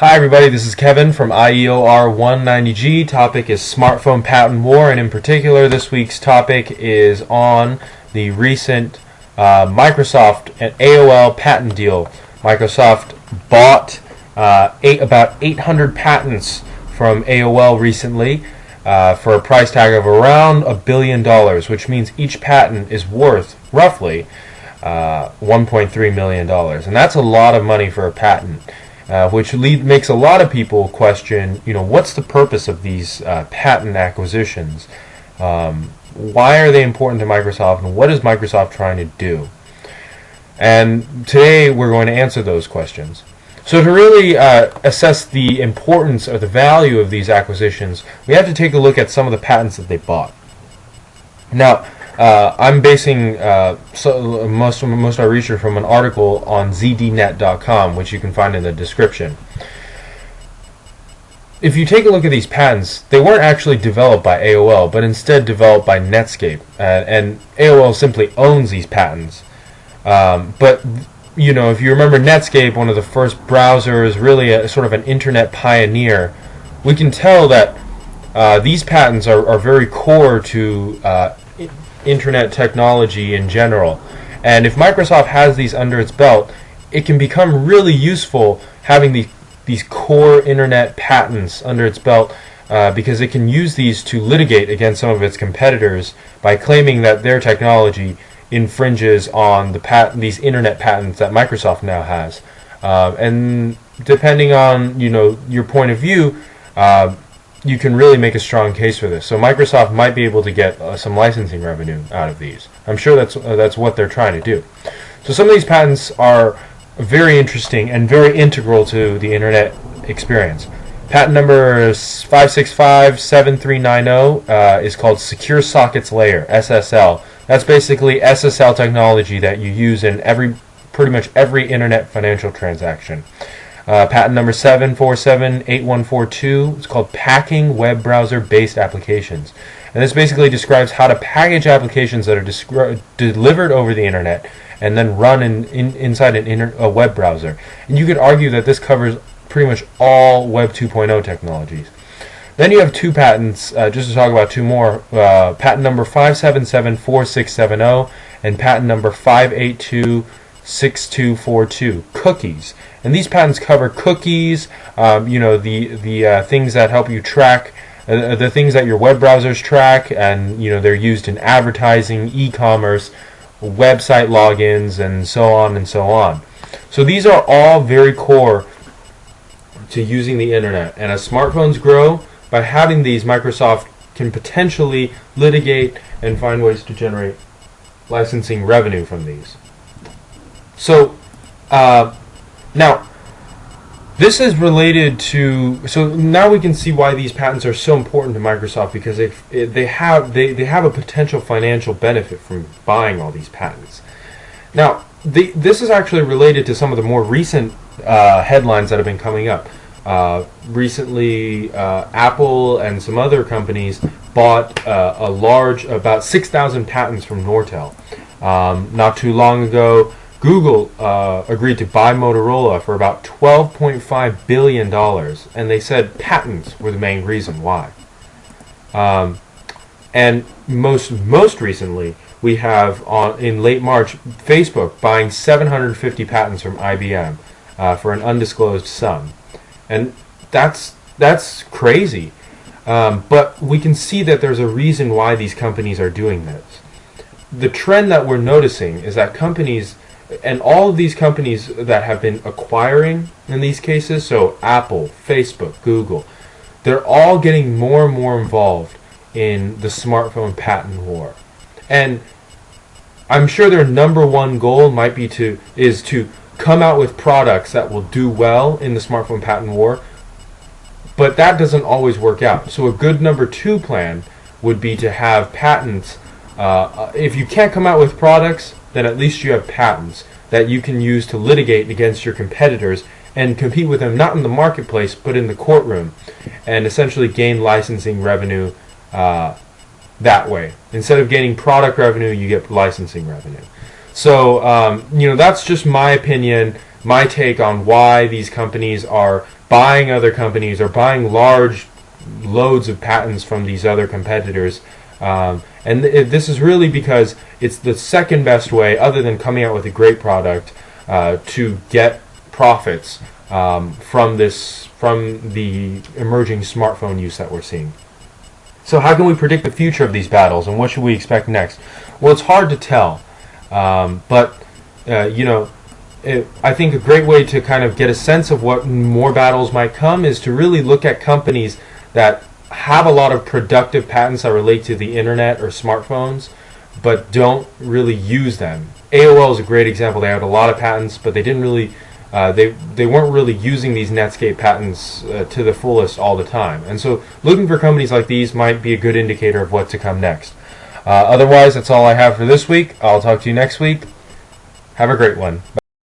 Hi everybody, this is Kevin from IEOR 190G. Topic is smartphone patent war, and in particular this week's topic is on the recent Microsoft and AOL patent deal. Microsoft bought about 800 patents from AOL recently for a price tag of around $1 billion, which means each patent is worth roughly $1.3 million. And that's a lot of money for a patent. Which makes a lot of people question, what's the purpose of these patent acquisitions? Why are they important to Microsoft, and what is Microsoft trying to do? And today we're going to answer those questions. So to really assess the importance or the value of these acquisitions, we have to take a look at some of the patents that they bought. Now, I'm basing most of my research from an article on zdnet.com, which you can find in the description. If you take a look at these patents, they weren't actually developed by AOL, but instead developed by Netscape, and AOL simply owns these patents. But if you remember Netscape, one of the first browsers, really a sort of an internet pioneer, we can tell that these patents are very core to internet technology in general. And if Microsoft has these under its belt, it can become really useful having these core internet patents under its belt because it can use these to litigate against some of its competitors by claiming that their technology infringes on these internet patents that Microsoft now has. And depending on your point of view, you can really make a strong case for this. So Microsoft might be able to get some licensing revenue out of these. I'm sure that's what they're trying to do. So some of these patents are very interesting and very integral to the internet experience. Patent number 5657390 is called Secure Sockets Layer, SSL. That's basically SSL technology that you use in pretty much every internet financial transaction. Patent number 7478142 is called Packing Web Browser-Based Applications. And this basically describes how to package applications that are delivered over the internet and then run inside a web browser. And you could argue that this covers pretty much all Web 2.0 technologies. Then you have two patents, just to talk about two more. Patent number 5774670 and patent number 5826242, cookies. And these patents cover cookies, the things that help you track, the things that your web browsers track, and they're used in advertising, e-commerce, website logins, and so on and so on. So these are all very core to using the internet. And as smartphones grow, by having these, Microsoft can potentially litigate and find ways to generate licensing revenue from these. So now, this is related to. So now we can see why these patents are so important to Microsoft, because they have a potential financial benefit from buying all these patents. Now, this is actually related to some of the more recent headlines that have been coming up. Recently, Apple and some other companies bought about 6,000 patents from Nortel. Not too long ago, Google agreed to buy Motorola for about $12.5 billion, and they said patents were the main reason why. And most recently, we have in late March, Facebook buying 750 patents from IBM for an undisclosed sum, and that's crazy. But we can see that there's a reason why these companies are doing this. The trend that we're noticing is that companies, and all of these companies that have been acquiring in these cases, so Apple, Facebook, Google, they're all getting more and more involved in the smartphone patent war. And I'm sure their number one goal is to come out with products that will do well in the smartphone patent war, but that doesn't always work out. So a good number two plan would be to have patents. If you can't come out with products, then at least you have patents that you can use to litigate against your competitors and compete with them, not in the marketplace, but in the courtroom, and essentially gain licensing revenue that way. Instead of gaining product revenue, you get licensing revenue. So, that's just my opinion. my take on why these companies are buying other companies or buying large loads of patents from these other competitors. This is really because it's the second best way, other than coming out with a great product, to get profits from the emerging smartphone use that we're seeing. So how can we predict the future of these battles, and what should we expect next? Well, it's hard to tell, but I think a great way to kind of get a sense of what more battles might come is to really look at companies that have a lot of productive patents that relate to the internet or smartphones, but don't really use them. AOL is a great example. They had a lot of patents, but they didn't really, they weren't really using these Netscape patents to the fullest all the time. And so looking for companies like these might be a good indicator of what to come next. Otherwise, that's all I have for this week. I'll talk to you next week. Have a great one. Bye.